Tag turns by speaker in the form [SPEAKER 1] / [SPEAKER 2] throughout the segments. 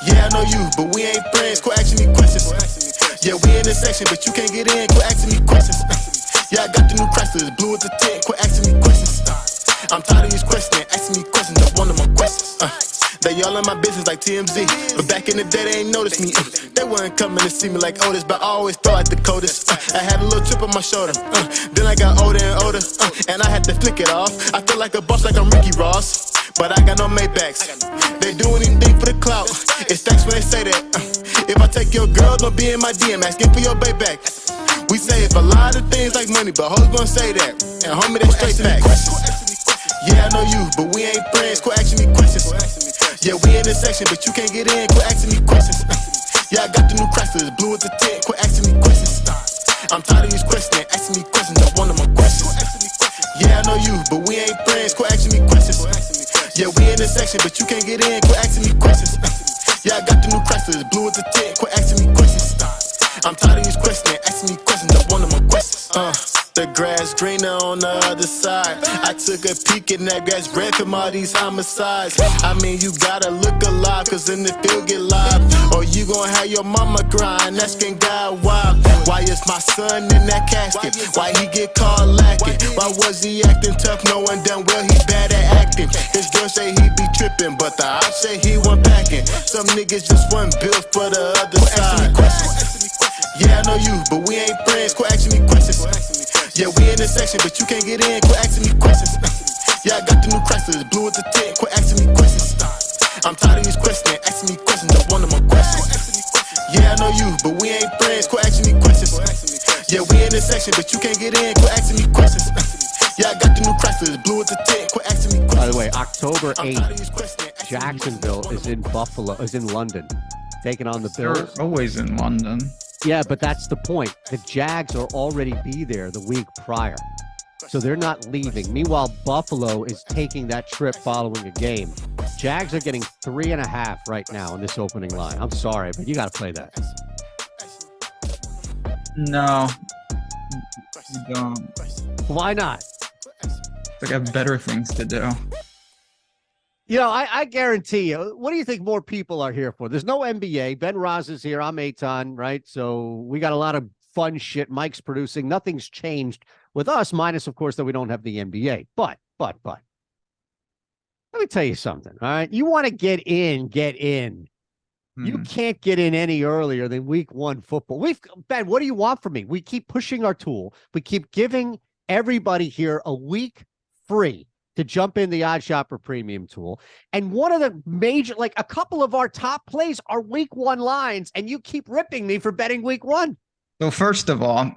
[SPEAKER 1] Yeah, I know you, but we ain't friends. Quit asking me questions. Yeah, we in the section, but you can't get in. Quit asking me questions. Yeah, I got the new Chrysler, blue with the tint. Quit asking me questions. I'm tired of these questions, asking me questions. I want my questions. They all in my business like TMZ, but back in the day they ain't noticed me. They weren't coming to see me like Otis, but I always thought like the coldest. I had a little chip on my shoulder, then I got older and older, and I had to flick it off. I feel like a boss, like I'm Ricky Ross, but I got no Maybachs. They do anything for the clout. It's thanks when they say that. If I take your girl, don't be in my DM, asking for your payback. We say it's a lot of things like money, but hoes gonna say that. And homie, that's straight facts. Yeah, I know you, but we ain't friends. Quit asking me questions. Yeah, we in the section, but you can't get in. Quit asking me questions. Yeah, I got the new Chrysler, blue with the tint. Quit asking me questions. I'm tired of these questions, asking me questions. I want my questions. Yeah, I know you, but we ain't friends. Quit asking me questions. Yeah, we in the section, but you can't get in. Quit asking me questions. Yeah, I got the new Chrysler, blue with the tint. Quit asking me questions. I'm tired of these questions, asking me questions. I want my questions. The grass greener on the other side. I took a peek in that grass red from all these homicides. I mean, you gotta look alive, cause in the field get live, or you gon' have your mama crying, asking God why. Why is my son in that casket? Why he get caught lacking? Why was he acting tough knowing damn well he bad at acting? His girl say he be tripping, but the ops say he went packing. Some niggas just wasn't built for the other side. Yeah, I know you, but we ain't friends. Quit asking me questions. Yeah, we in the section, but you can't get in. Quit asking me questions. Yeah, I got the new Chrysler, blue with the tint. Quit asking me questions. I'm tired of these questions, asking me questions. I want my questions. Yeah, I know you, but we ain't friends. Quit asking me questions. Yeah, we in the section, but you can't get in. Quit asking me questions. Yeah, I got the new Chrysler, blue with the tint. Quit asking me questions.
[SPEAKER 2] By the way, October 8th, Jacksonville is in London, taking on the Bills.
[SPEAKER 3] They're always in London.
[SPEAKER 2] Yeah, but that's the point. The Jags are already be there the week prior, so they're not leaving. Meanwhile, Buffalo is taking that trip following a game. Jags are getting 3.5 right now in this opening line. I'm sorry, but you got to play that.
[SPEAKER 3] No, you don't.
[SPEAKER 2] Why not?
[SPEAKER 3] I got better things to do.
[SPEAKER 2] You know, I guarantee you, what do you think more people are here for? There's no NBA. Ben Rasa's here. I'm Eytan, right? So we got a lot of fun shit. Mike's producing. Nothing's changed with us, minus, of course, that we don't have the NBA. But. Let me tell you something, all right? You want to get in. You can't get in any earlier than week 1 football. Ben, what do you want from me? We keep pushing our tool. We keep giving everybody here a week free to jump in the OddsShopper premium tool. And one of the major, like a couple of our top plays are week 1 lines, and you keep ripping me for betting week 1.
[SPEAKER 3] So first of all,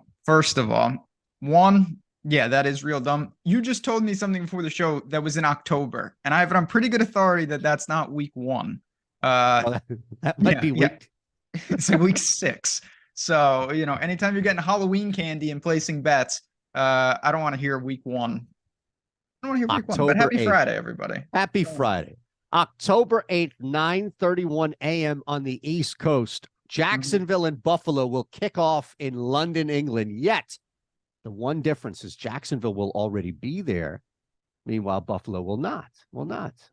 [SPEAKER 3] one, yeah, that is real dumb. You just told me something before the show that was in October, and I have it on pretty good authority that that's not week 1.
[SPEAKER 2] Well, that might be week.
[SPEAKER 3] Yeah. It's week 6. So, you know, anytime you're getting Halloween candy and placing bets, I don't want to hear week 1. I don't want to hear week 1, but happy
[SPEAKER 2] 8th.
[SPEAKER 3] Friday, everybody.
[SPEAKER 2] Happy Friday. October 8th, 9:31 a.m. on the East Coast. Jacksonville and Buffalo will kick off in London, England. Yet, the one difference is Jacksonville will already be there. Meanwhile, Buffalo will not. All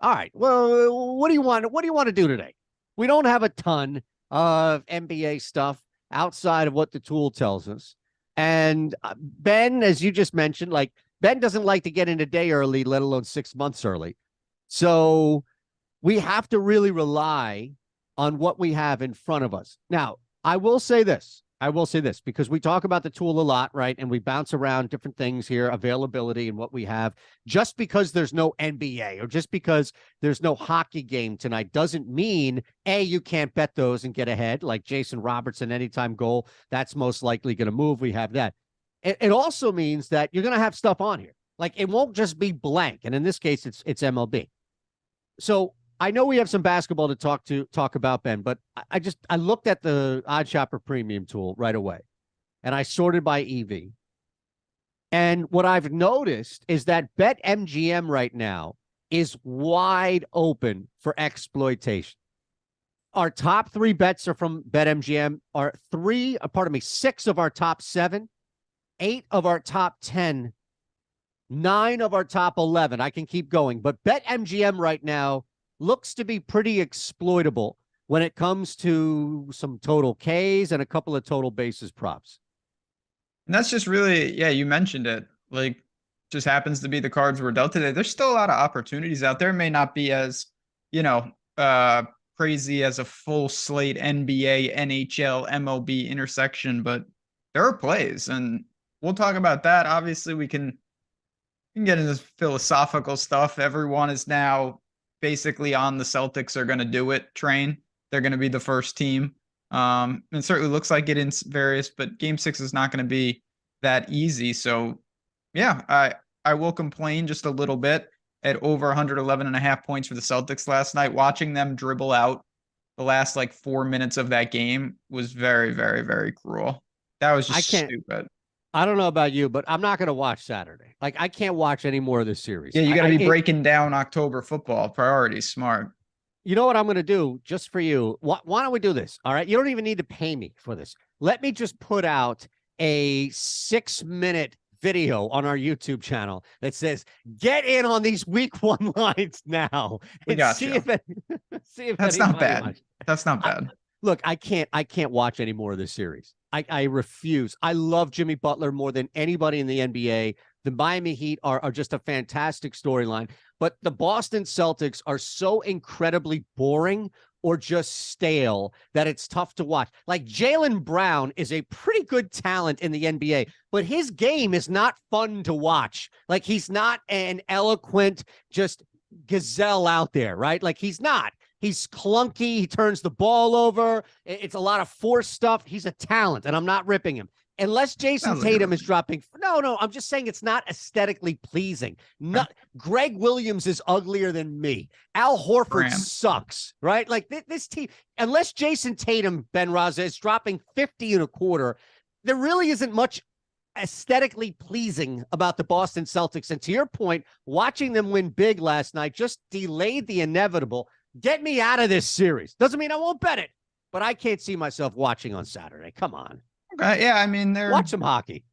[SPEAKER 2] right. Well, what do you want? What do you want to do today? We don't have a ton of NBA stuff outside of what the tool tells us. And Ben, as you just mentioned, like, Ben doesn't like to get in a day early, let alone 6 months early. So we have to really rely on what we have in front of us. Now, I will say this, because we talk about the tool a lot, right? And we bounce around different things here, availability and what we have. Just because there's no NBA or just because there's no hockey game tonight doesn't mean, A, you can't bet those and get ahead, like Jason Robertson anytime goal. That's most likely going to move. We have that. It also means that you're going to have stuff on here. Like, it won't just be blank. And in this case, it's MLB. So I know we have some basketball to talk about, Ben, but I looked at the OddsShopper premium tool right away, and I sorted by EV. And what I've noticed is that BetMGM right now is wide open for exploitation. Our top 3 bets are from BetMGM. 6 of our top 7. 8 of our top 10, 9 of our top 11. I can keep going, but BetMGM right now looks to be pretty exploitable when it comes to some total Ks and a couple of total bases props.
[SPEAKER 3] And that's just really, yeah, you mentioned it. Like, just happens to be the cards we're dealt today. There's still a lot of opportunities out there. It may not be as, crazy as a full slate NBA, NHL, MLB intersection, but there are plays, and we'll talk about that. Obviously, we can get into philosophical stuff. Everyone is now basically on the Celtics are going to do it train. They're going to be the first team. It certainly looks like it in various, but game 6 is not going to be that easy. So yeah, I will complain just a little bit at over 111.5 points for the Celtics last night. Watching them dribble out the last 4 minutes of that game was very, very, very cruel. That was just stupid.
[SPEAKER 2] I don't know about you, but I'm not going to watch Saturday. I can't watch any more of this series.
[SPEAKER 3] Yeah, you got to be breaking down October football priorities. Smart.
[SPEAKER 2] You know what I'm going to do just for you? Why don't we do this? All right. You don't even need to pay me for this. Let me just put out a 6-minute video on our YouTube channel that says, get in on these week 1 lines now.
[SPEAKER 3] We got
[SPEAKER 2] see
[SPEAKER 3] you.
[SPEAKER 2] If
[SPEAKER 3] that's not bad. That's not bad.
[SPEAKER 2] Look, I can't watch any more of this series. I refuse. I love Jimmy Butler more than anybody in the NBA. The Miami Heat are just a fantastic storyline, but the Boston Celtics are so incredibly boring or just stale that it's tough to watch. Jaylen Brown is a pretty good talent in the NBA, but his game is not fun to watch. He's not an eloquent, just gazelle out there, right? He's not. He's clunky. He turns the ball over. It's a lot of force stuff. He's a talent, and I'm not ripping him. Unless Jason Tatum is dropping. No, I'm just saying it's not aesthetically pleasing. Greg Williams is uglier than me. Al Horford sucks, right? This team, unless Jason Tatum, Ben Rasa, is dropping 50 and a quarter, there really isn't much aesthetically pleasing about the Boston Celtics. And to your point, watching them win big last night just delayed the inevitable. Get me out of this series. Doesn't mean I won't bet it, but I can't see myself watching on Saturday. Come on.
[SPEAKER 3] Okay, yeah, I mean,
[SPEAKER 2] watch some hockey.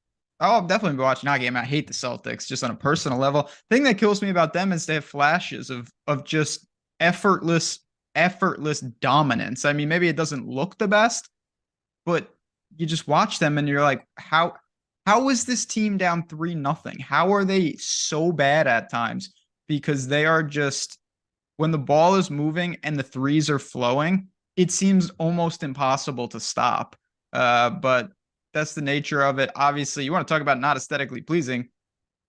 [SPEAKER 3] I'll definitely be watching hockey. I hate the Celtics just on a personal level. The thing that kills me about them is they have flashes of just effortless dominance. I mean, maybe it doesn't look the best, but you just watch them and you're like, how is this team down 3-0? How are they so bad at times? Because they are just, when the ball is moving and the threes are flowing, it seems almost impossible to stop. But that's the nature of it. Obviously, you want to talk about not aesthetically pleasing.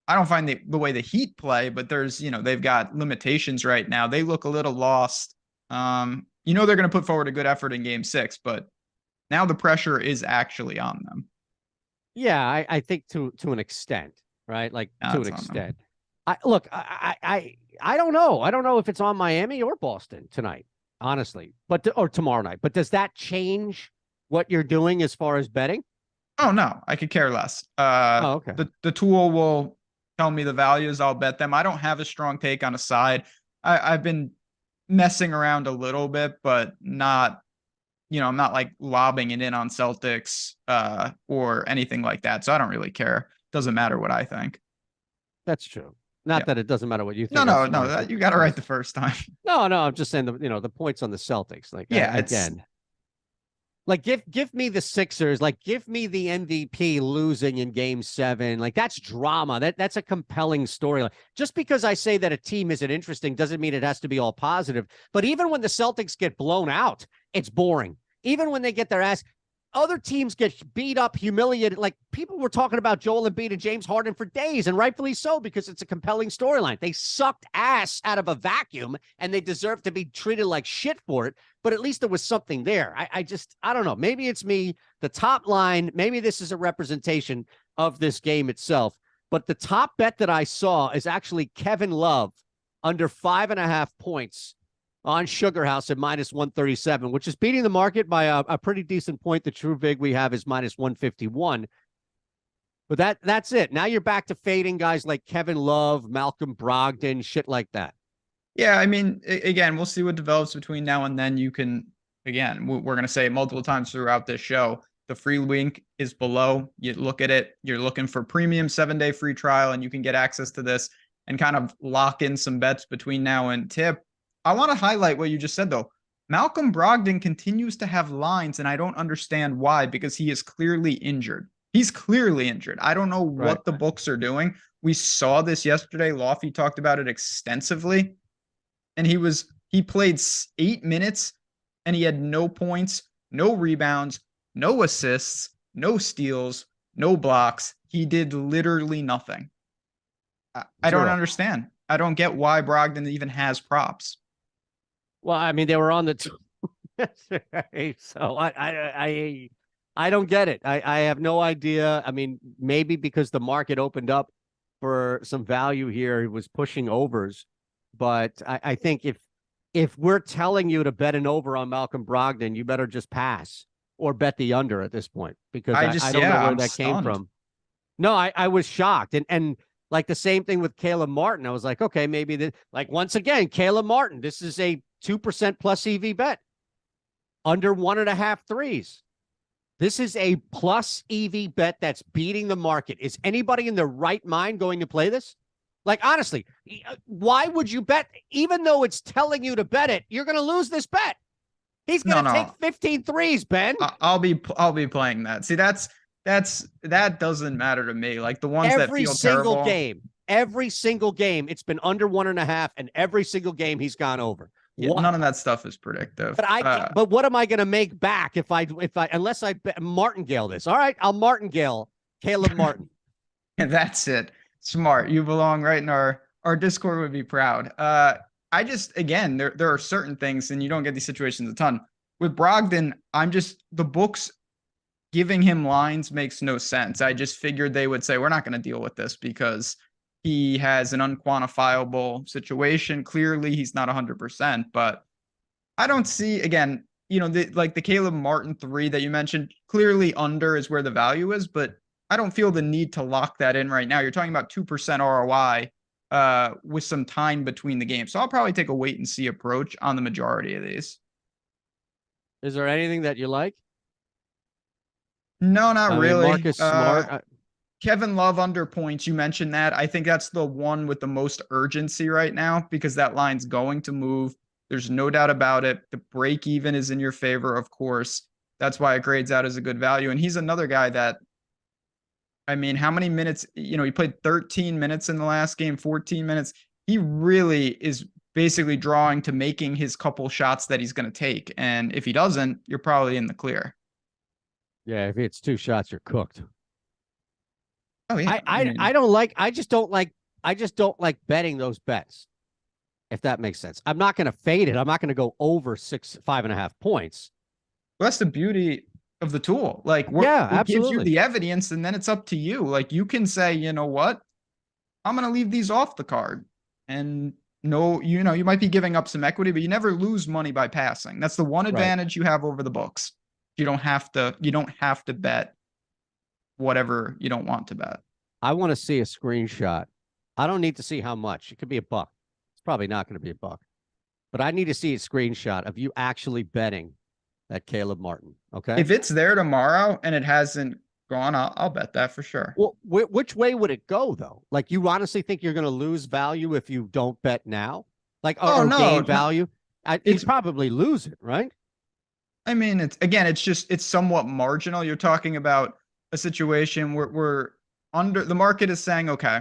[SPEAKER 3] I don't find the way the Heat play, but there's, they've got limitations right now. They look a little lost. They're going to put forward a good effort in game 6, but now the pressure is actually on them.
[SPEAKER 2] Yeah, I think to an extent, right? To an extent. I don't know. I don't know if it's on Miami or Boston tonight, honestly, or tomorrow night. But does that change what you're doing as far as betting?
[SPEAKER 3] Oh, no, I could care less.
[SPEAKER 2] Okay.
[SPEAKER 3] The tool will tell me the values. I'll bet them. I don't have a strong take on a side. I've been messing around a little bit, but not, I'm not lobbing it in on Celtics or anything like that. So I don't really care. Doesn't matter what I think.
[SPEAKER 2] That's true. Not that it doesn't matter what you think.
[SPEAKER 3] No, you got it right the first time.
[SPEAKER 2] No, I'm just saying the points on the Celtics. Give me the Sixers, give me the MVP losing in game 7. That's drama. That's a compelling story. Just because I say that a team isn't interesting doesn't mean it has to be all positive. But even when the Celtics get blown out, it's boring. Even when they get their ass, other teams get beat up, humiliated. People were talking about Joel Embiid and James Harden for days, and rightfully so, because it's a compelling storyline. They sucked ass out of a vacuum, and they deserve to be treated like shit for it. But at least there was something there. I don't know. Maybe it's me. The top line, maybe this is a representation of this game itself. But the top bet that I saw is actually Kevin Love under 5.5 points on Sugar House at -137, which is beating the market by a pretty decent point. The true vig we have is -151. But that's it. Now you're back to fading guys like Kevin Love, Malcolm Brogdon, shit like that.
[SPEAKER 3] Yeah, I mean, again, we'll see what develops between now and then. You can, again, we're going to say it multiple times throughout this show, the free link is below. You look at it, you're looking for premium 7-day free trial, and you can get access to this and kind of lock in some bets between now and tip. I want to highlight what you just said, though. Malcolm Brogdon continues to have lines, and I don't understand why, because he is clearly injured. He's clearly injured. I don't know what the books are doing. We saw this yesterday. Lofty talked about it extensively. And he played 8 minutes and he had no points, no rebounds, no assists, no steals, no blocks. He did literally nothing. I don't understand. I don't get why Brogdon even has props.
[SPEAKER 2] Well, I mean, they were on the so I don't get it. I have no idea. I mean, maybe because the market opened up for some value here, it was pushing overs. But I think if we're telling you to bet an over on Malcolm Brogdon, you better just pass or bet the under at this point, because I don't know where that came from. No, I was shocked. And like the same thing with Caleb Martin. I was like, okay, maybe once again, Caleb Martin, this is a 2% plus EV bet under 1.5 threes. This is a plus EV bet that's beating the market. Is anybody in their right mind going to play this? Like, honestly, why would you bet? Even though it's telling you to bet it, you're going to lose this bet. He's going to take 15 threes, Ben.
[SPEAKER 3] I'll be playing that. See, that doesn't matter to me. Like the ones that feel terrible.
[SPEAKER 2] Every single game, it's been under 1.5, and every single game he's gone over.
[SPEAKER 3] Yeah, none of that stuff is predictive.
[SPEAKER 2] But but what am I going to make back if I unless I bet martingale this? All right, I'll martingale Caleb Martin.
[SPEAKER 3] And that's it. Smart. You belong right in our Discord. Would be proud. I just, again, there are certain things, and you don't get these situations a ton. With Brogdon, the books giving him lines makes no sense. I just figured they would say, we're not going to deal with this because he has an unquantifiable situation. Clearly, he's not 100%, but I don't see, again, the Caleb Martin 3 that you mentioned, clearly under is where the value is, but I don't feel the need to lock that in right now. You're talking about 2% ROI with some time between the games. So I'll probably take a wait and see approach on the majority of these.
[SPEAKER 2] Is there anything that you like?
[SPEAKER 3] No, not really.
[SPEAKER 2] Marcus Smart.
[SPEAKER 3] Kevin Love under points. You mentioned that. I think that's the one with the most urgency right now because that line's going to move. There's no doubt about it. The break even is in your favor, of course. That's why it grades out as a good value. And he's another guy that, I mean, how many minutes? He played 13 minutes in the last game, 14 minutes. He really is basically drawing to making his couple shots that he's going to take. And if he doesn't, you're probably in the clear.
[SPEAKER 2] Yeah, if it's 2 shots, you're cooked.
[SPEAKER 3] Oh yeah.
[SPEAKER 2] I just don't like betting those bets. If that makes sense. I'm not going to fade it. I'm not going to go over 5.5 points.
[SPEAKER 3] Well, that's the beauty of the tool. Like, we give you the evidence, and then it's up to you. Like, you can say, you know what, I'm going to leave these off the card. And you might be giving up some equity, but you never lose money by passing. That's the one advantage you have over the books. You don't have to bet whatever you don't want to bet.
[SPEAKER 2] I want to see a screenshot. I don't need to see how much. It could be $1. It's probably not going to be $1, but I need to see a screenshot of you actually betting that Caleb Martin. Okay.
[SPEAKER 3] If it's there tomorrow and it hasn't gone, I'll bet that for sure.
[SPEAKER 2] Well, which way would it go though? Like, you honestly think you're going to lose value if you don't bet now? Like, gain value? You'd probably lose it, right?
[SPEAKER 3] I mean, it's somewhat marginal. You're talking about a situation where we're under, the market is saying, okay,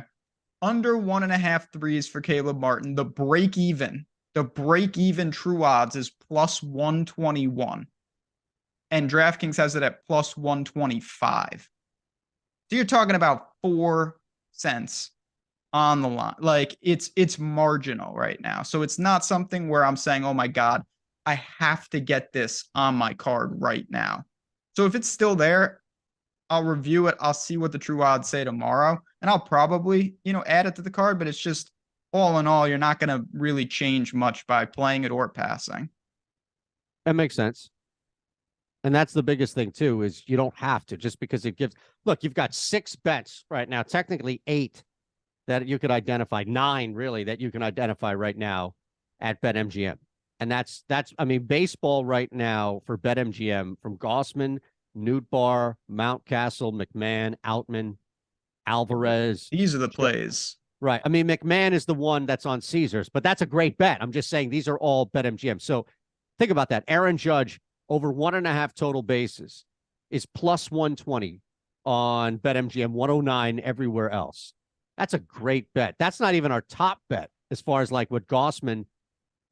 [SPEAKER 3] under 1.5 threes for Caleb Martin, the break even true odds is plus 121. And DraftKings has it at plus 125. So you're talking about 4 cents on the line. Like, it's marginal right now. So it's not something where I'm saying, oh my God, I have to get this on my card right now. So if it's still there, I'll review it. I'll see what the true odds say tomorrow, and I'll probably, add it to the card, but it's just, all in all, you're not going to really change much by playing it or passing.
[SPEAKER 2] That makes sense. And that's the biggest thing too, is you don't have to, just because it gives, look, you've got 6 bets right now, technically 8 that you could identify, 9 really that you can identify right now at BetMGM. And that's, I mean, baseball right now for BetMGM from Gossman, Nootbaar, Mountcastle, McMahon, Outman, Alvarez.
[SPEAKER 3] These are the plays.
[SPEAKER 2] Right. I mean, McMahon is the one that's on Caesars, but that's a great bet. I'm just saying these are all BetMGM. So Think about that. Aaron Judge over 1.5 total bases is plus 120 on BetMGM, 109 everywhere else. That's a great bet. That's not even our top bet as far as like what Gossman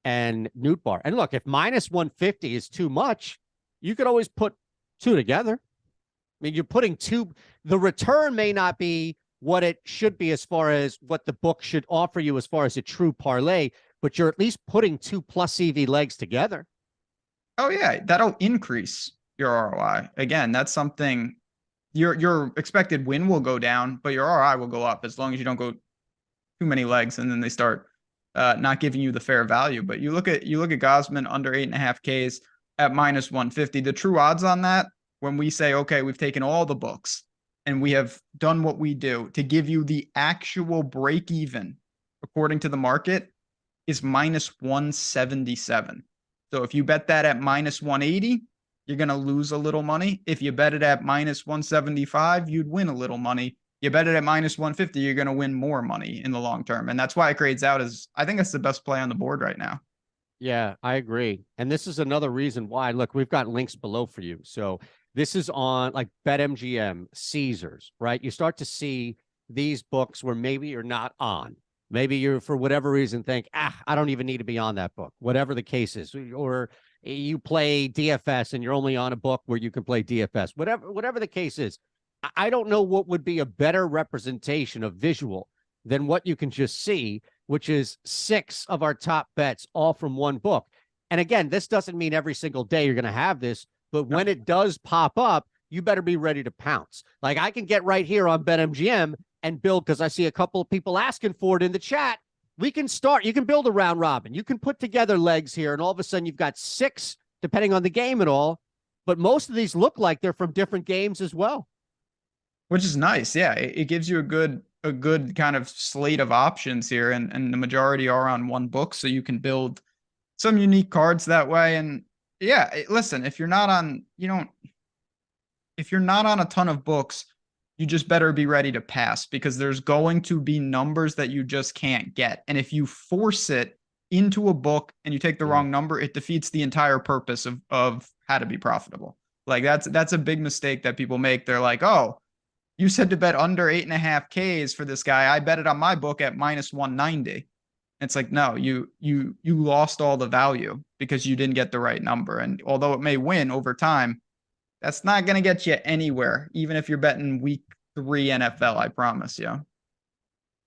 [SPEAKER 2] and Newtbar. And look, if minus 150 is too much, you could always put two together. I mean, you're putting two. The return may not be what it should be as far as what the book should offer you as far as a true parlay, but you're at least putting two plus EV legs together.
[SPEAKER 3] Oh yeah, that'll increase your ROI. Again, that's something your expected win will go down, but your ROI will go up as long as you don't go too many legs and then they start not giving you the fair value. But you look at Gosman under 8.5 Ks at minus 150. The true odds on that, when we say, okay, we've taken all the books and we have done what we do to give you the actual break even according to the market, is minus 177. So if you bet that at minus 180, you're going to lose a little money. If you bet it at minus 175, you'd win a little money. You bet it at minus 150, you're going to win more money in the long term. And that's why it grades out as, I think that's the best play on the board right now.
[SPEAKER 2] Yeah, I agree. And this is another reason why, look, we've got links below for you. So this is on like BetMGM, Caesars, right? You start to see these books where maybe you're not on. Maybe you're, for whatever reason, think, I don't even need to be on that book, whatever the case is. Or you play DFS and you're only on a book where you can play DFS, whatever the case is. I don't know what would be a better representation of visual than what you can just see, which is 6 of our top bets, all from one book. And again, this doesn't mean every single day you're going to have this, but when it does pop up, you better be ready to pounce. Like I can get right here on BetMGM and build, because I see a couple of people asking for it in the chat. We can start. You can build a round robin. You can put together legs here, and all of a sudden you've got 6, depending on the game and all. But most of these look like they're from different games as well.
[SPEAKER 3] Which is nice. Yeah, it gives you a good kind of slate of options here, and the majority are on one book, so you can build some unique cards that way. And yeah, listen, if you're not on a ton of books, you just better be ready to pass, because there's going to be numbers that you just can't get. And if you force it into a book and you take the wrong number, it defeats the entire purpose of how to be profitable. Like that's a big mistake that people make. They're like, oh, you said to bet under 8.5 Ks for this guy. I bet it on my book at minus 190. It's like, no, you lost all the value because you didn't get the right number. And although it may win over time, that's not going to get you anywhere, even if you're betting week 3 NFL, I promise you.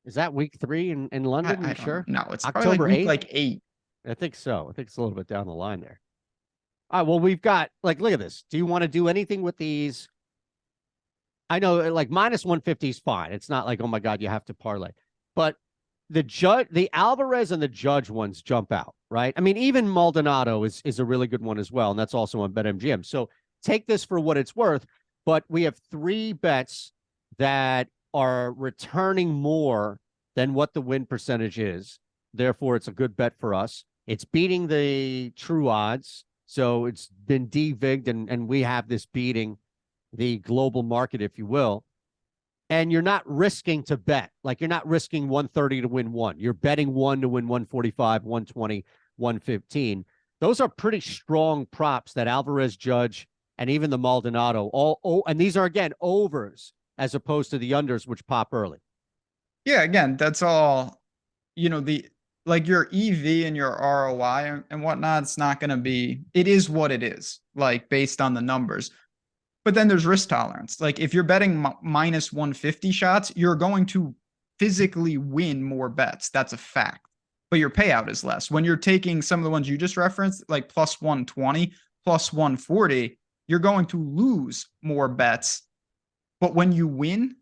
[SPEAKER 2] Is that week 3 in London?
[SPEAKER 3] I
[SPEAKER 2] sure?
[SPEAKER 3] No, it's
[SPEAKER 2] October
[SPEAKER 3] like
[SPEAKER 2] 8th?
[SPEAKER 3] Like 8.
[SPEAKER 2] I think so. I think it's a little bit down the line there. All right, well, we've got, like, look at this. Do you want to do anything with these? I know, like, minus 150 is fine. It's not like, oh, my God, you have to parlay. But the Alvarez and the Judge ones jump out, right? I mean, even Maldonado is a really good one as well, and that's also on BetMGM. So take this for what it's worth, but we have 3 bets that are returning more than what the win percentage is. Therefore, it's a good bet for us. It's beating the true odds. So it's been devigged, and we have this beating the global market, if you will. And you're not risking to bet. Like, you're not risking 130 to win 1. You're betting 1 to win 145, 120, 115. Those are pretty strong props that Alvarez, Judge, and even the Maldonado, and these are, again, overs as opposed to the unders, which pop early.
[SPEAKER 3] Yeah, again, that's all, like your EV and your ROI and whatnot, it's not going to be, it is what it is, like based on the numbers. But then there's risk tolerance. Like if you're betting minus 150 shots, you're going to physically win more bets. That's a fact. But your payout is less. When you're taking some of the ones you just referenced, like plus 120, plus 140, you're going to lose more bets. But when you win,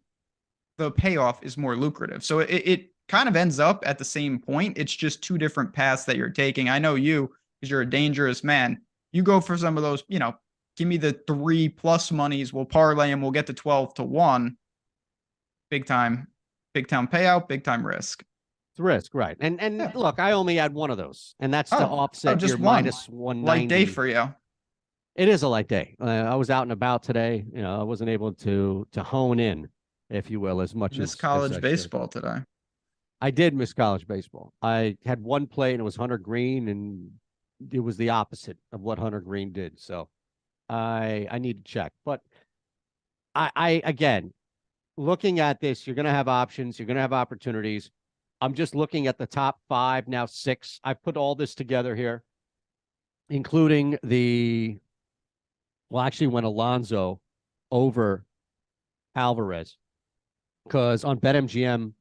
[SPEAKER 3] the payoff is more lucrative. So it kind of ends up at the same point. It's just 2 different paths that you're taking. I know you, because you're a dangerous man. You go for some of those, give me the 3+ monies. We'll parlay and we'll get to 12 to 1. Big time payout, big time risk.
[SPEAKER 2] It's risk, right? And yeah. Look, I only had one of those, and that's to offset
[SPEAKER 3] just
[SPEAKER 2] your
[SPEAKER 3] one.
[SPEAKER 2] minus 190.
[SPEAKER 3] Light day for you.
[SPEAKER 2] It is a light day. I was out and about today. I wasn't able to hone in, if you will, as much as
[SPEAKER 3] college baseball today.
[SPEAKER 2] I did miss college baseball. I had one play and it was Hunter Green, and it was the opposite of what Hunter Green did. So I need to check. But I again, looking at this, you're going to have options. You're going to have opportunities. I'm just looking at the top 5, now 6. I put all this together here, including actually went Alonso over Alvarez, because on BetMGM,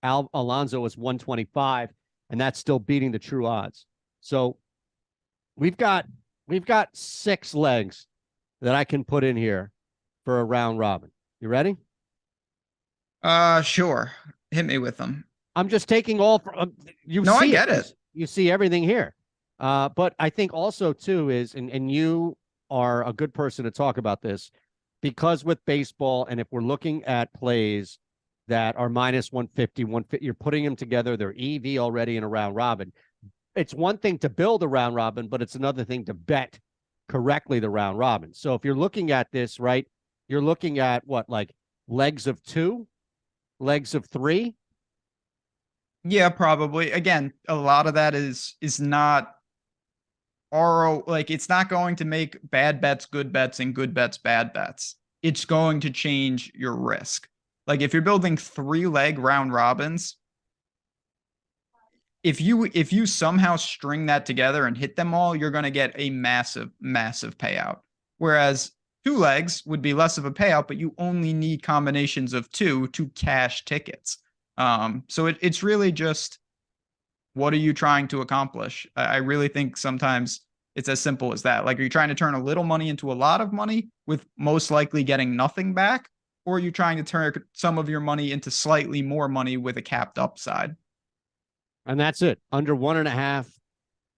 [SPEAKER 2] Alonso was 125, and that's still beating the true odds. So we've got 6 legs that I can put in here for a round robin. You ready?
[SPEAKER 3] Sure. Hit me with them.
[SPEAKER 2] I'm just taking all from
[SPEAKER 3] I get it.
[SPEAKER 2] You see everything here. But I think also too is, and you are a good person to talk about this, because with baseball, and if we're looking at plays that are minus 150, you're putting them together, they're EV already in a round robin. It's one thing to build a round robin, but it's another thing to bet correctly the round robin. So if you're looking at this, right, you're looking at what, like legs of 2, legs of 3?
[SPEAKER 3] Yeah, probably. Again, a lot of that is not it's not going to make bad bets good bets and good bets bad bets. It's going to change your risk. Like if you're building 3-leg round robins, if you somehow string that together and hit them all, you're going to get a massive, massive payout. Whereas 2 legs would be less of a payout, but you only need combinations of 2 to cash tickets. So it's really just, what are you trying to accomplish? I really think sometimes it's as simple as that. Like, are you trying to turn a little money into a lot of money with most likely getting nothing back? Or are you trying to turn some of your money into slightly more money with a capped upside?
[SPEAKER 2] And that's it. Under 1.5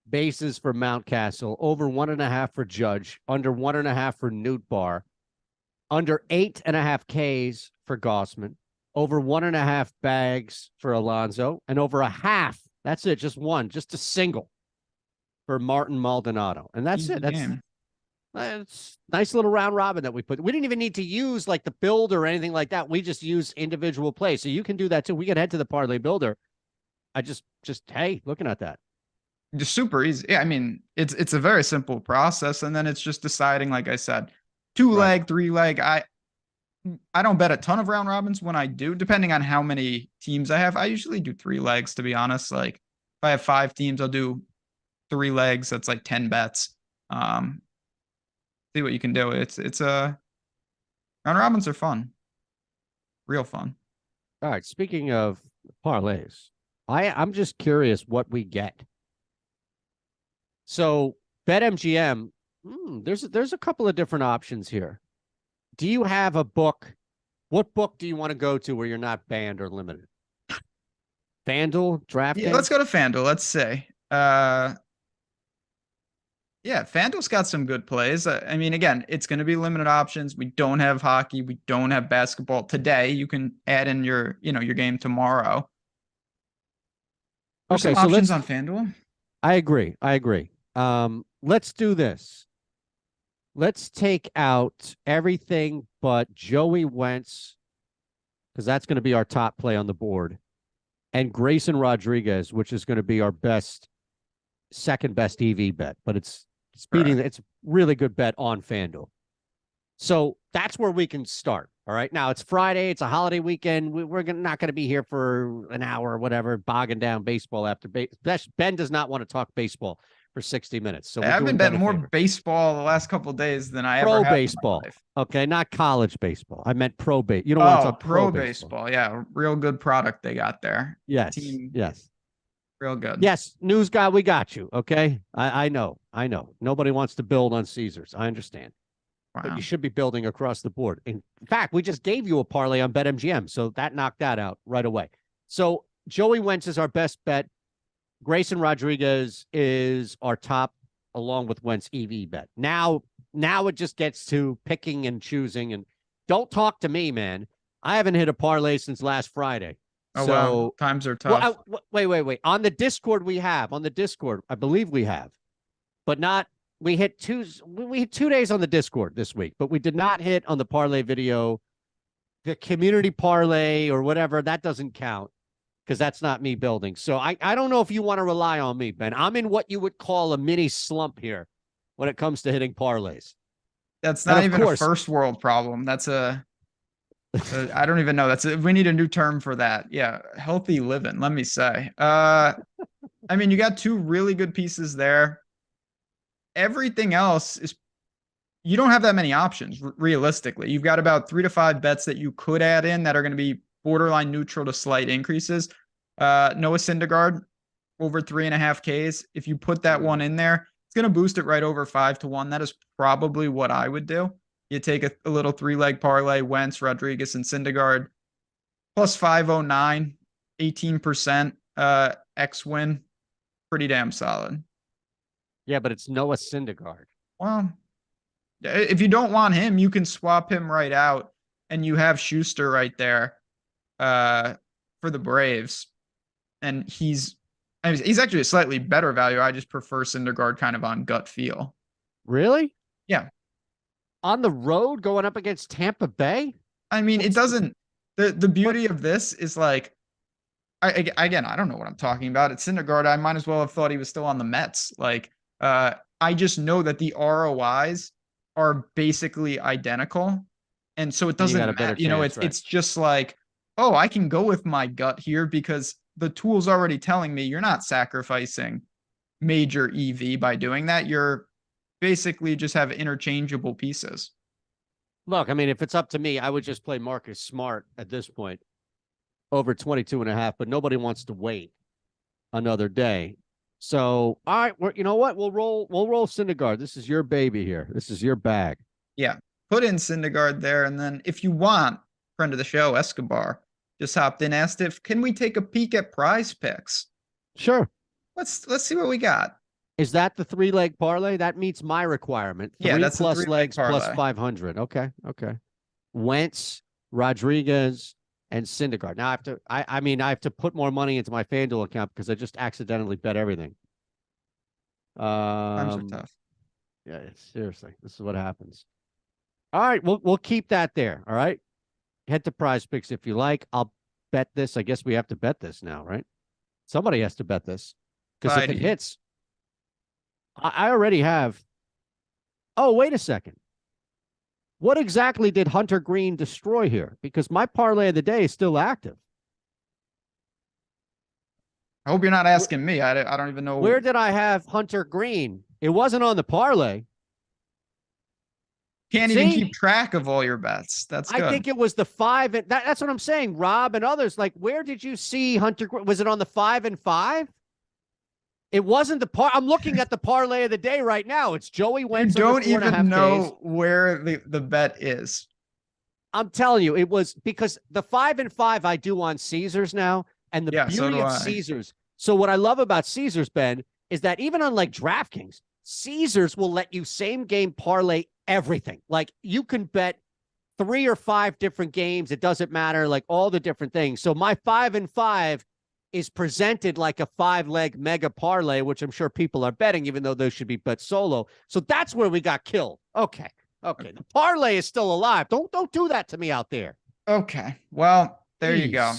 [SPEAKER 2] bases for Mountcastle, over 1.5 for Judge, under 1.5 for Newt Bar, under 8.5 Ks for Gossman, over 1.5 bags for Alonso, and over a half. That's it. Just a single for Martin Maldonado. And that's it. That's nice little round robin that we put. We didn't even need to use like the builder or anything like that. We just use individual plays. So you can do that too. We can head to the parlay builder. I just, hey, looking at that.
[SPEAKER 3] Just super easy. Yeah, I mean, it's a very simple process. And then it's just deciding, like I said, 2-leg, 3-leg. I don't bet a ton of round robins. When I do, depending on how many teams I have, I usually do 3 legs, to be honest. Like if I have 5 teams, I'll do 3 legs. That's like 10 bets. See what you can do. It's round robins are fun. Real fun.
[SPEAKER 2] All right. Speaking of parlays, I'm just curious what we get. So BetMGM, there's a couple of different options here. Do you have a book? What book do you want to go to where you're not banned or limited? FanDuel, DraftKings?
[SPEAKER 3] Yeah, let's go to FanDuel. Let's say. Yeah, FanDuel's got some good plays. I mean, again, it's going to be limited options. We don't have hockey. We don't have basketball today. You can add in your game tomorrow. There's some options on FanDuel.
[SPEAKER 2] I agree. Let's do this. Let's take out everything but Joey Wentz, because that's going to be our top play on the board, and Grayson Rodriguez, which is going to be our second best EV bet, but it's beating. It's a really good bet on FanDuel. So that's where we can start. All right. Now it's Friday. It's a holiday weekend. We're not going to be here for an hour or whatever, bogging down baseball after Ben does not want to talk baseball for 60 minutes. So
[SPEAKER 3] I've been betting more baseball the last couple of days than I ever have.
[SPEAKER 2] Pro baseball. Okay. Not college baseball. I meant pro baseball. You don't want to talk
[SPEAKER 3] pro baseball. Yeah. Real good product they got there.
[SPEAKER 2] Yes. Yes.
[SPEAKER 3] Real good.
[SPEAKER 2] Yes. News guy, we got you. Okay. I know. Nobody wants to build on Caesars. I understand. Wow. But you should be building across the board. In fact, we just gave you a parlay on BetMGM, so that knocked that out right away. So Joey Wentz is our best bet. Grayson Rodriguez is our top, along with Wentz EV bet. Now it just gets to picking and choosing. And don't talk to me, man. I haven't hit a parlay since last Friday.
[SPEAKER 3] Oh, so, wow. Times are tough.
[SPEAKER 2] Wait. On the Discord I believe we have, but not. We hit 2 days on the Discord this week, but we did not hit on the parlay video, the community parlay or whatever. That doesn't count. because that's not me building. So I don't know if you want to rely on me, Ben. I'm in what you would call a mini slump here when it comes to hitting parlays.
[SPEAKER 3] That's
[SPEAKER 2] And
[SPEAKER 3] not
[SPEAKER 2] of
[SPEAKER 3] even
[SPEAKER 2] course-
[SPEAKER 3] a first world problem. That's I don't even know. We need a new term for that. Yeah, healthy living, let me say. I mean, you got two really good pieces there. Everything else is, you don't have that many options realistically. You've got about 3 to 5 bets that you could add in that are going to be borderline neutral to slight increases. Noah Syndergaard over 3.5 Ks. If you put that one in there, it's going to boost it right over 5-1. That is probably what I would do. You take a little 3-leg parlay, Wentz, Rodriguez, and Syndergaard, plus 509, 18% X win. Pretty damn solid.
[SPEAKER 2] Yeah, but it's Noah Syndergaard.
[SPEAKER 3] Well, if you don't want him, you can swap him right out, and you have Schuster right there for the Braves. And he's actually a slightly better value. I just prefer Syndergaard kind of on gut feel.
[SPEAKER 2] Really?
[SPEAKER 3] Yeah.
[SPEAKER 2] On the road going up against Tampa Bay?
[SPEAKER 3] I mean, it doesn't, the beauty of this is like, again, I don't know what I'm talking about. It's Syndergaard. I might as well have thought he was still on the Mets. Like, I just know that the ROIs are basically identical. And so it doesn't matter. You know, it's just like, oh, I can go with my gut here because the tool's already telling me you're not sacrificing major EV by doing that. You're basically just have interchangeable pieces.
[SPEAKER 2] Look, I mean, if it's up to me, I would just play Marcus Smart at this point over 22.5, but nobody wants to wait another day. So, all right, you know what? We'll roll Syndergaard. This is your baby here. This is your bag.
[SPEAKER 3] Yeah. Put in Syndergaard there. And then if you want, friend of the show, Escobar, just hopped in, asked if, can we take a peek at Prize Picks?
[SPEAKER 2] Sure.
[SPEAKER 3] Let's see what we got.
[SPEAKER 2] Is that the 3-leg parlay? That meets my requirement.
[SPEAKER 3] Yeah, that's
[SPEAKER 2] plus legs
[SPEAKER 3] parlay.
[SPEAKER 2] plus 500. Okay. Wentz, Rodriguez, and Syndergaard. Now I have to put more money into my FanDuel account because I just accidentally bet everything.
[SPEAKER 3] Times are tough.
[SPEAKER 2] Yeah, seriously. This is what happens. All right, we'll keep that there. All right. Head to Prize Picks if you like. I'll bet this. I guess we have to bet this now, right? Somebody has to bet this. Because if it hits, I already have. Oh, wait a second. What exactly did Hunter Green destroy here? Because my parlay of the day is still active.
[SPEAKER 3] I hope you're not asking me. I don't even know.
[SPEAKER 2] Where did I have Hunter Green? It wasn't on the parlay.
[SPEAKER 3] Can't even keep track of all your bets. That's good.
[SPEAKER 2] I think it was the 5 and that's what I'm saying. Rob and others, like, where did you see Hunter Green? Was it on the 5 and 5? It wasn't the I'm looking at the parlay of the day right now. It's Joey Wentz.
[SPEAKER 3] You don't even know where the bet is.
[SPEAKER 2] I'm telling you, it was because the 5 and 5 I do on Caesars now, and the beauty of Caesars. So what I love about Caesars, Ben, is that even on like DraftKings, Caesars will let you same game parlay everything. Like you can bet 3 or 5 different games. It doesn't matter, like all the different things. So my 5 and 5 is presented like a 5-leg mega parlay, which I'm sure people are betting, even though those should be bet solo. So that's where we got killed. Okay. The parlay is still alive. Don't do that to me out there.
[SPEAKER 3] Okay. Well, there you go.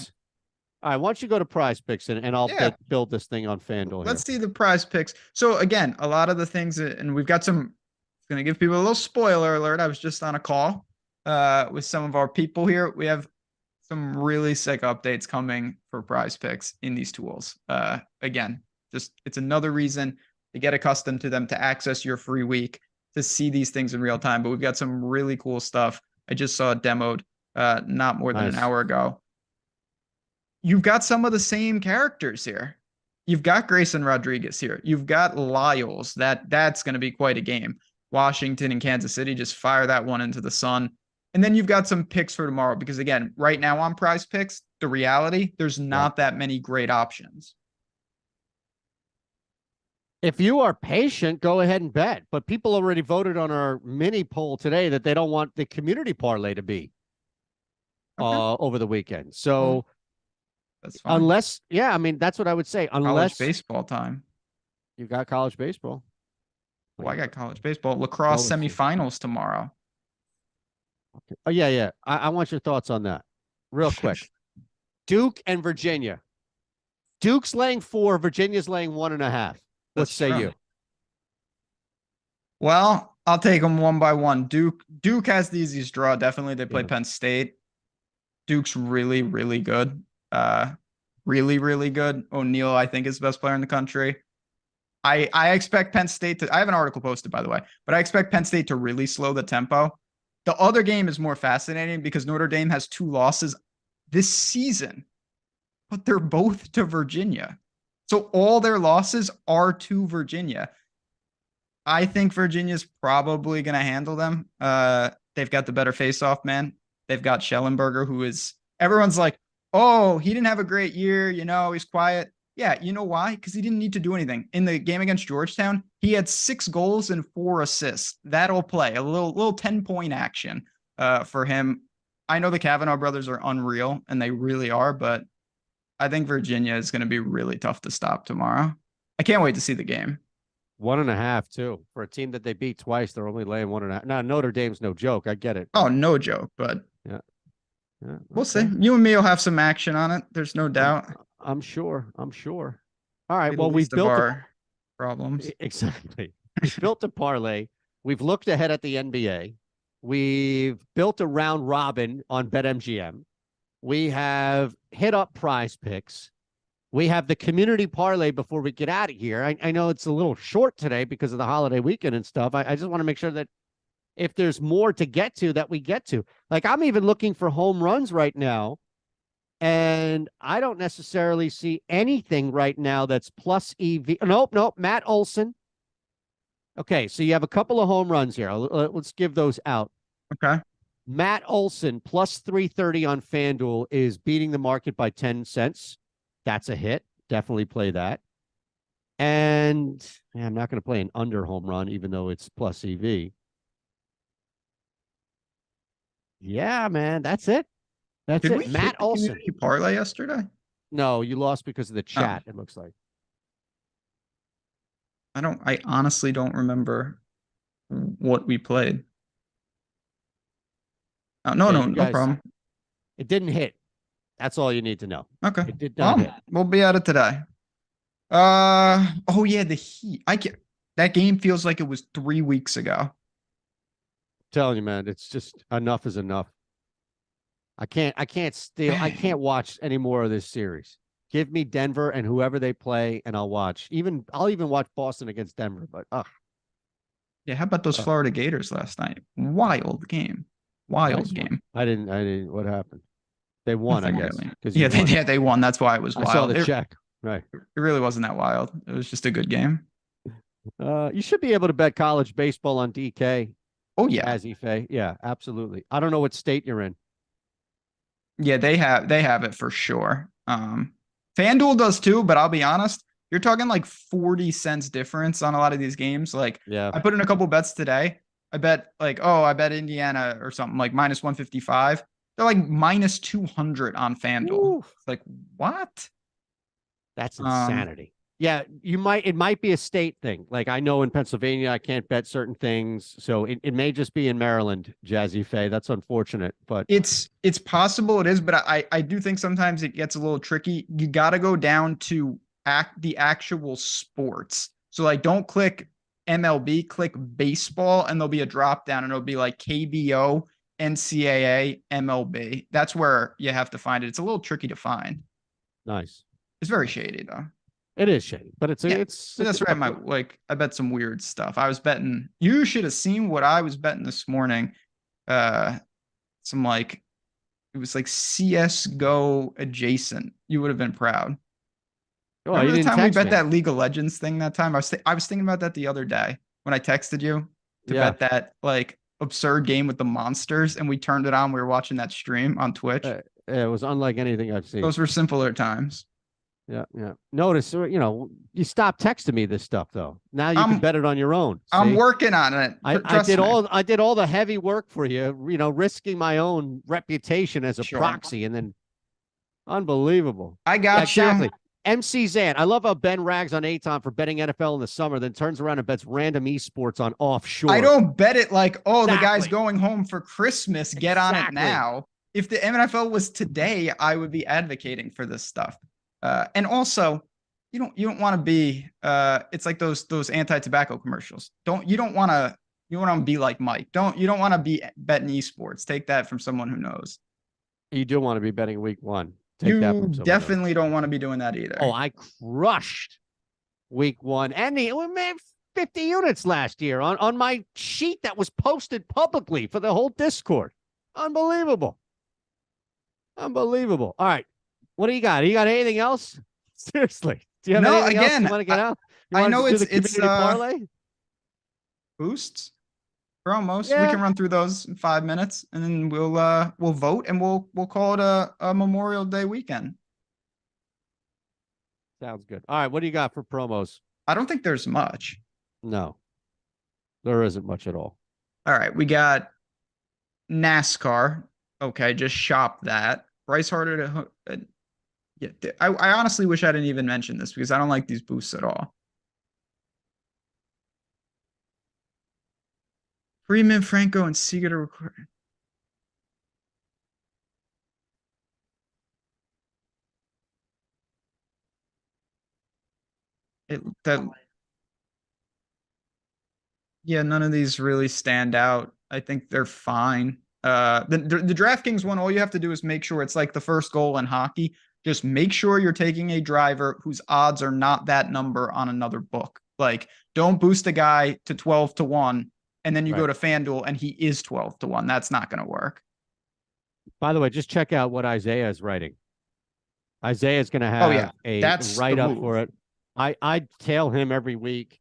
[SPEAKER 2] All right. Why don't you go to Prize Picks and I'll build this thing on FanDuel.
[SPEAKER 3] Let's see the Prize Picks. So again, a lot of the things, and we've got some, going to give people a little spoiler alert. I was just on a call with some of our people here. We have some really sick updates coming for Prize Picks in these tools. Again, just it's another reason to get accustomed to them, to access your free week, to see these things in real time. But we've got some really cool stuff. I just saw it demoed not more than an hour ago. You've got some of the same characters here. You've got Grayson Rodriguez here. You've got Lyles. That's going to be quite a game. Washington and Kansas City, just fire that one into the sun. And then you've got some picks for tomorrow because, again, right now on Prize Picks, the reality, there's not that many great options.
[SPEAKER 2] If you are patient, go ahead and bet. But people already voted on our mini poll today that they don't want the community parlay to be over the weekend. So
[SPEAKER 3] that's fine.
[SPEAKER 2] Unless, I mean, that's what I would say. Unless
[SPEAKER 3] college baseball time.
[SPEAKER 2] You got college baseball.
[SPEAKER 3] Well, I got college baseball. Lacrosse semifinals tomorrow.
[SPEAKER 2] Okay. Oh, yeah. I want your thoughts on that real quick. Duke and Virginia. Duke's laying 4, Virginia's laying 1.5. What
[SPEAKER 3] That's
[SPEAKER 2] say
[SPEAKER 3] true.
[SPEAKER 2] you?
[SPEAKER 3] Well, I'll take them one by one. Duke has the easiest draw. Definitely, they play
[SPEAKER 2] Yeah.
[SPEAKER 3] Penn State. Duke's really, really good. Really, really good. O'Neal, I think, is the best player in the country. I expect Penn State to. I have an article posted, by the way, but I expect Penn State to really slow the tempo. The other game is more fascinating because Notre Dame has 2 losses this season, but they're both to Virginia. So all their losses are to Virginia. I think Virginia's probably going to handle them. They've got the better face-off man. They've got Schellenberger, who is everyone's like, oh, he didn't have a great year. He's quiet. Yeah, you know why? Because he didn't need to do anything. In the game against Georgetown, he had 6 goals and 4 assists. That'll play a little 10-point action for him. I know the Kavanaugh brothers are unreal, and they really are, but I think Virginia is going to be really tough to stop tomorrow. I can't wait to see the game.
[SPEAKER 2] 1.5 too. For a team that they beat twice, they're only laying 1.5. Now, Notre Dame's no joke. I get it.
[SPEAKER 3] Oh, no joke, but
[SPEAKER 2] yeah,
[SPEAKER 3] we'll see. You and me will have some action on it. There's no doubt.
[SPEAKER 2] I'm sure. All right.
[SPEAKER 3] Well, we've built our problems.
[SPEAKER 2] Exactly. We've built a parlay. We've looked ahead at the NBA. We've built a round robin on BetMGM. We have hit up Prize Picks. We have the community parlay before we get out of here. I know it's a little short today because of the holiday weekend and stuff. I just want to make sure that if there's more to get to, that we get to. Like, I'm even looking for home runs right now, and I don't necessarily see anything right now that's plus EV. Nope. Matt Olson. Okay, so you have a couple of home runs here. Let's give those out.
[SPEAKER 3] Okay.
[SPEAKER 2] Matt Olson plus 330 on FanDuel is beating the market by 10 cents. That's a hit. Definitely play that. And I'm not going to play an under home run, even though it's plus EV. Yeah, man, that's it. That's
[SPEAKER 3] Did
[SPEAKER 2] it.
[SPEAKER 3] we
[SPEAKER 2] Matt
[SPEAKER 3] hit the
[SPEAKER 2] Olson.
[SPEAKER 3] community parlay yesterday?
[SPEAKER 2] No, you lost because of the chat, It looks like.
[SPEAKER 3] I honestly don't remember what we played. Oh, no problem.
[SPEAKER 2] It didn't hit. That's all you need to know.
[SPEAKER 3] Okay.
[SPEAKER 2] It did not hit.
[SPEAKER 3] We'll be at it today. Oh yeah, the Heat. That game feels like it was 3 weeks ago.
[SPEAKER 2] I'm telling you, man, it's just enough is enough. I can't watch any more of this series. Give me Denver and whoever they play, and I'll watch. I'll even watch Boston against Denver, but
[SPEAKER 3] yeah, how about those Florida Gators last night? Wild game. Game.
[SPEAKER 2] I didn't. What happened? They won, I guess.
[SPEAKER 3] Really. They won. That's why it was wild.
[SPEAKER 2] I saw the check. Right.
[SPEAKER 3] It really wasn't that wild. It was just a good game.
[SPEAKER 2] You should be able to bet college baseball on DK.
[SPEAKER 3] Oh yeah.
[SPEAKER 2] Azife. Yeah, absolutely. I don't know what state you're in.
[SPEAKER 3] Yeah, they have it for sure. FanDuel does too, but I'll be honest, you're talking like 40 cents difference on a lot of these games. Like,
[SPEAKER 2] yeah,
[SPEAKER 3] I put in a couple bets today. I bet Indiana or something like minus 155. They're like minus 200 on FanDuel. It's like, what?
[SPEAKER 2] That's insanity. Yeah, it might be a state thing. Like, I know in Pennsylvania, I can't bet certain things. So it may just be in Maryland, Jazzy Faye. That's unfortunate, but
[SPEAKER 3] it's possible it is, but I do think sometimes it gets a little tricky. You got to go down to the actual sports. So like, don't click MLB, click baseball, and there'll be a drop down and it'll be like KBO, NCAA, MLB. That's where you have to find it. It's a little tricky to find.
[SPEAKER 2] Nice.
[SPEAKER 3] It's very shady though.
[SPEAKER 2] It is shady, but it's
[SPEAKER 3] that's right. I bet some weird stuff. I was betting. You should have seen what I was betting this morning. It was like CS:GO adjacent. You would have been proud.
[SPEAKER 2] Oh,
[SPEAKER 3] remember the time we bet that League of Legends thing that time? I was thinking about that the other day when I texted you to bet that like absurd game with the monsters, and we turned it on. We were watching that stream on Twitch.
[SPEAKER 2] It was unlike anything I've seen.
[SPEAKER 3] Those were simpler times.
[SPEAKER 2] Yeah. Notice, you stopped texting me this stuff though. Now you can bet it on your own. See?
[SPEAKER 3] I'm working on it.
[SPEAKER 2] I did all the heavy work for you, risking my own reputation as a proxy, and then unbelievable.
[SPEAKER 3] I got
[SPEAKER 2] exactly. MC Zan. I love how Ben rags on Eytan for betting NFL in the summer, then turns around and bets random esports on offshore.
[SPEAKER 3] I don't bet it like, the guy's going home for Christmas. Get on it now. If the NFL was today, I would be advocating for this stuff. And also, you don't want to be. It's like those anti-tobacco commercials. You don't want to be like Mike. You don't want to be betting esports. Take that from someone who knows.
[SPEAKER 2] You do want to be betting week one. Take that from someone
[SPEAKER 3] Definitely don't want to be doing that either.
[SPEAKER 2] Oh, I crushed week one and we made 50 units last year on my sheet that was posted publicly for the whole Discord. Unbelievable. All right. What do you got? You got anything else? Seriously. Do you have anything else you want to get out?
[SPEAKER 3] I know it's
[SPEAKER 2] community parlay?
[SPEAKER 3] Boosts. Promos. Yeah. We can run through those in 5 minutes, and then we'll vote, and we'll call it a Memorial Day weekend.
[SPEAKER 2] Sounds good. All right, what do you got for promos?
[SPEAKER 3] I don't think there's much.
[SPEAKER 2] No, there isn't much at all.
[SPEAKER 3] All right, we got NASCAR. Okay, just shop that. Bryce Harder to yeah. I honestly wish I didn't even mention this because I don't like these boosts at all. Freeman, Franco, and Seager to record. Yeah, none of these really stand out. I think they're fine. The DraftKings one, all you have to do is make sure it's like the first goal in hockey. Just make sure you're taking a driver whose odds are not that number on another book. Like, don't boost a guy to 12-1, and then you go to FanDuel and he is 12-1. That's not going to work. By
[SPEAKER 2] the way, just check out what Isaiah is writing. Isaiah's going to have a write-up for it. I tail him every week.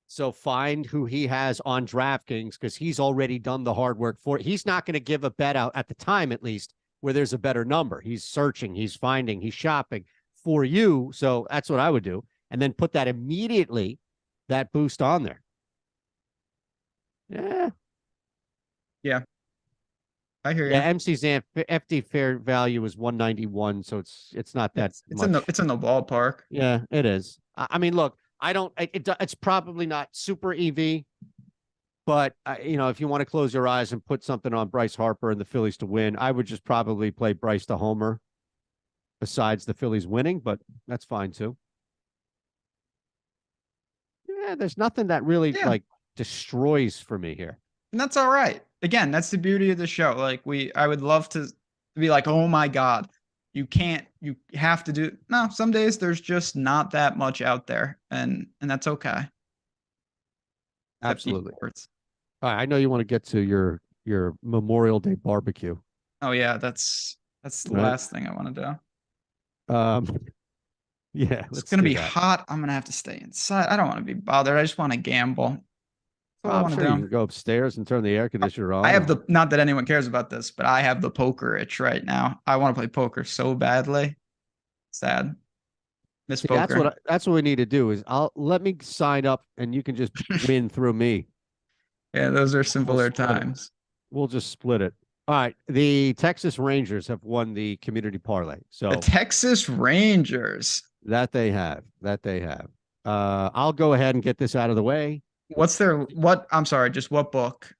[SPEAKER 2] So find who he has on DraftKings because he's already done the hard work for it. He's not going to give a bet out at the time, at least, where there's a better number. He's searching, he's finding, he's shopping for you. So that's what I would do. And then put that immediately, that boost on there. Yeah. I hear you. Yeah, MC Zamp FD fair value is 191, so it's not that much.
[SPEAKER 3] It's in the ballpark.
[SPEAKER 2] Yeah, it is. I mean, look, it's probably not super EV, but if you want to close your eyes and put something on Bryce Harper and the Phillies to win, I would just probably play Bryce to homer besides the Phillies winning, but that's fine too. Yeah, there's nothing that really like destroys for me here.
[SPEAKER 3] And that's all right. Again, that's the beauty of the show. Like I would love to be like, oh my God, you have to do. No, some days there's just not that much out there, and that's okay.
[SPEAKER 2] Absolutely. All right, I know you want to get to your Memorial Day barbecue.
[SPEAKER 3] Oh yeah, that's the last thing I want to
[SPEAKER 2] do. Yeah,
[SPEAKER 3] it's gonna be hot. I'm gonna have to stay inside. I don't want to be bothered. I just want to gamble.
[SPEAKER 2] I'm sure you can go upstairs and turn the air conditioner on.
[SPEAKER 3] I have not that anyone cares about this, but I have the poker itch right now. I want to play poker so badly. Sad. Miss poker.
[SPEAKER 2] That's what we need to do is let me sign up and you can just win through me.
[SPEAKER 3] Yeah, those are simpler times.
[SPEAKER 2] We'll just split it. All right. The Texas Rangers have won the community parlay. So
[SPEAKER 3] the Texas Rangers.
[SPEAKER 2] That they have. I'll go ahead and get this out of the way.
[SPEAKER 3] I'm sorry, just what book?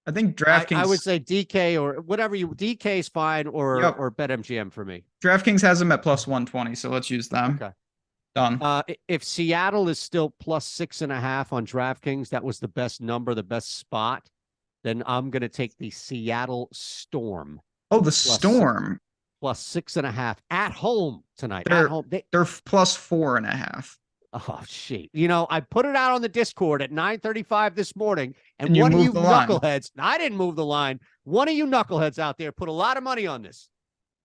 [SPEAKER 3] I think DraftKings.
[SPEAKER 2] I would say DK or whatever DK is fine or BetMGM for me.
[SPEAKER 3] DraftKings has them at plus 120, so let's use them.
[SPEAKER 2] Okay.
[SPEAKER 3] Done.
[SPEAKER 2] If Seattle is still plus 6.5 on DraftKings, that was the best number, the best spot, then I'm going to take the Seattle Storm.
[SPEAKER 3] Oh, the Storm.
[SPEAKER 2] Plus 6.5 at home tonight.
[SPEAKER 3] They're plus 4.5.
[SPEAKER 2] Oh, shit. I put it out on the Discord at 9:35 this morning, and one of you knuckleheads, I didn't move the line. One of you knuckleheads out there put a lot of money on this.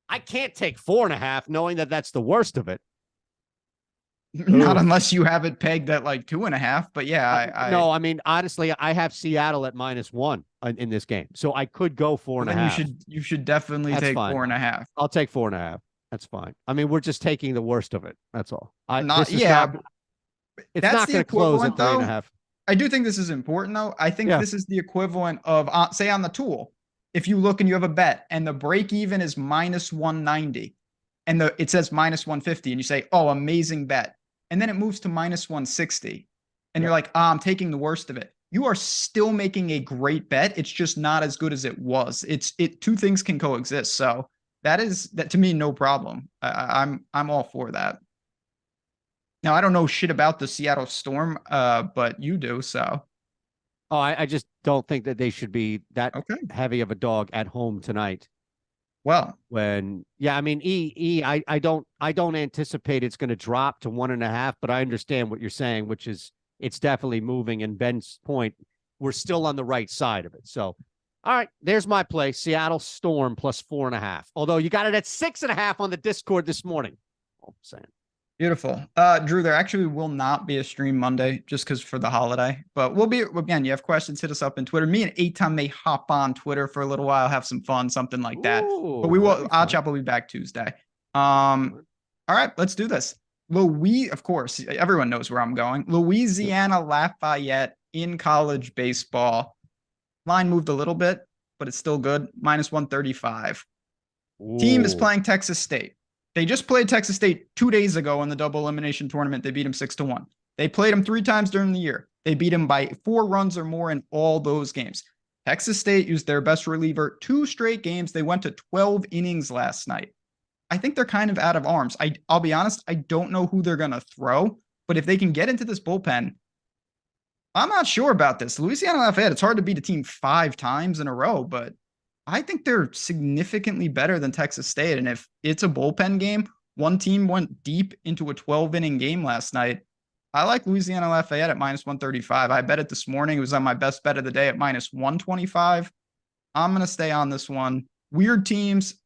[SPEAKER 2] I can't take 4.5 knowing that that's the worst of it.
[SPEAKER 3] Not unless you have it pegged at like 2.5, but yeah.
[SPEAKER 2] No, I mean, honestly, I have Seattle at -1 in this game. So I could go 4.5.
[SPEAKER 3] You should definitely take 4.5.
[SPEAKER 2] I'll take 4.5. That's fine. I mean, we're just taking the worst of it. That's all.
[SPEAKER 3] It's not going
[SPEAKER 2] to close at 3.5.
[SPEAKER 3] I do think this is important though. I think this is the equivalent of say on the tool. If you look and you have a bet and the break even is -190 and it says -150 and you say, oh, amazing bet. And then it moves to -160 and you're like, I'm taking the worst of it. you are still making a great bet. It's just not as good as it was. Two things can coexist. So that to me, no problem. I'm all for that. Now, I don't know shit about the Seattle Storm, but you do, so.
[SPEAKER 2] Oh, I just don't think that they should be that heavy of a dog at home tonight.
[SPEAKER 3] Well,
[SPEAKER 2] I mean, I don't anticipate it's going to drop to 1.5, but I understand what you're saying, which is it's definitely moving. And Ben's point, we're still on the right side of it. So, all right, there's my play. Seattle Storm plus 4.5. Although you got it at 6.5 on the Discord this morning. All I'm saying.
[SPEAKER 3] Beautiful. Drew, there actually will not be a stream Monday just because for the holiday, but we'll be, again, you have questions, hit us up in Twitter. Me and Eytan may hop on Twitter for a little while, have some fun, something like that. But we will, OddsShopper will be back Tuesday. All right, let's do this. Of course, everyone knows where I'm going. Louisiana Lafayette in college baseball. Line moved a little bit, but it's still good. Minus 135. Team is playing Texas State. They just played Texas State 2 days ago in the double elimination tournament. They beat them 6-1. They played them 3 times during the year. They beat them by 4 runs or more in all those games. Texas State used their best reliever 2 straight games. They went to 12 innings last night. I think they're kind of out of arms. I'll be honest, I don't know who they're going to throw, but if they can get into this bullpen, I'm not sure about this. Louisiana Lafayette, it's hard to beat a team 5 times in a row, but I think they're significantly better than Texas State. And if it's a bullpen game, one team went deep into a 12-inning game last night. I like Louisiana Lafayette at minus 135. I bet it this morning. It was on my best bet of the day at minus 125. I'm going to stay on this one. Weird teams,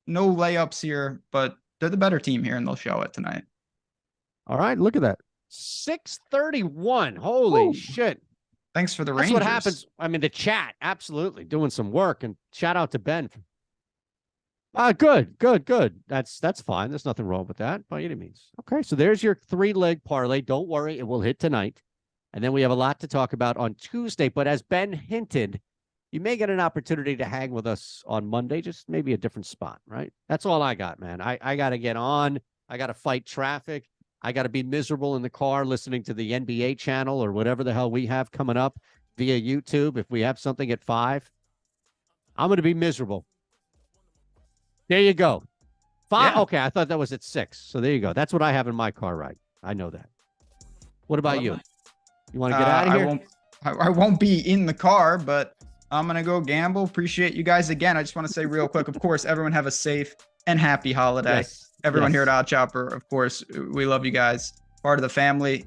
[SPEAKER 3] no layups here, but they're the better team here, and they'll show it tonight.
[SPEAKER 2] All right, look at that. 631. Holy shit.
[SPEAKER 3] Thanks for the
[SPEAKER 2] That's
[SPEAKER 3] Rangers.
[SPEAKER 2] what happens. I mean, the chat, absolutely doing some work, and shout out to Ben. Good. That's fine. There's nothing wrong with that by any means. Okay, so there's your 3-leg parlay. Don't worry, it will hit tonight. And then we have a lot to talk about on Tuesday. But as Ben hinted, you may get an opportunity to hang with us on Monday, just maybe a different spot, right? That's all I got, man. I got to get on. I got to fight traffic. I got to be miserable in the car listening to the NBA channel or whatever the hell we have coming up via YouTube. If we have something at 5, I'm going to be miserable. There you go. 5. Yeah. Okay, I thought that was at 6. So there you go. That's what I have in my car, right? I know that. What about you? You want to get out of here?
[SPEAKER 3] I won't be in the car, but I'm going to go gamble. Appreciate you guys again. I just want to say real quick, of course, everyone have a safe and happy holiday. Yes. Everyone here at OddsShopper, of course, we love you guys. Part of the family.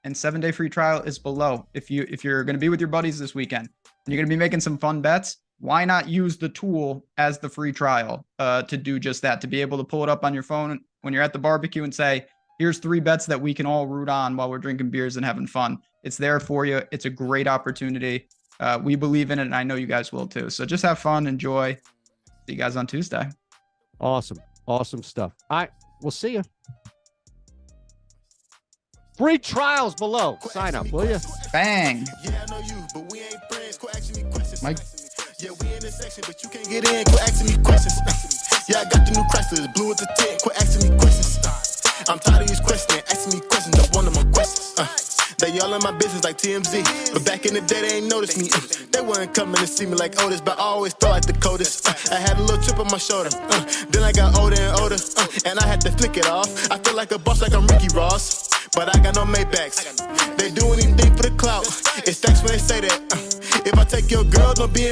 [SPEAKER 3] And 7-day free trial is below. If you're going to be with your buddies this weekend and you're going to be making some fun bets, why not use the tool as the free trial to do just that, to be able to pull it up on your phone when you're at the barbecue and say, here's 3 bets that we can all root on while we're drinking beers and having fun. It's there for you. It's a great opportunity. We believe in it, and I know you guys will too. So just have fun, enjoy. See you guys on Tuesday.
[SPEAKER 2] Awesome stuff. All right, we'll see you. Free trials below. Sign up, will you?
[SPEAKER 3] Bang.
[SPEAKER 1] Yeah, I know you, but we ain't friends. Quit asking me questions. Mike. Yeah, we in this section, but you can't get in. Quit asking me questions. Yeah, I got the new Chrysler, blue at the tent. Quit asking me questions. I'm tired of these questions. Asking me questions, I want my questions. They all in my business like TMZ. But back in the day, they ain't noticed me. They weren't coming to see me like Otis, but I always thought like the coldest. I had a little chip on my shoulder. Then I got older and older. And I had to flick it off. I feel like a boss, like I'm Ricky Ross. But I got no Maybachs. They do anything for the clout. It's thanks when they say that. If I take your girl, don't be in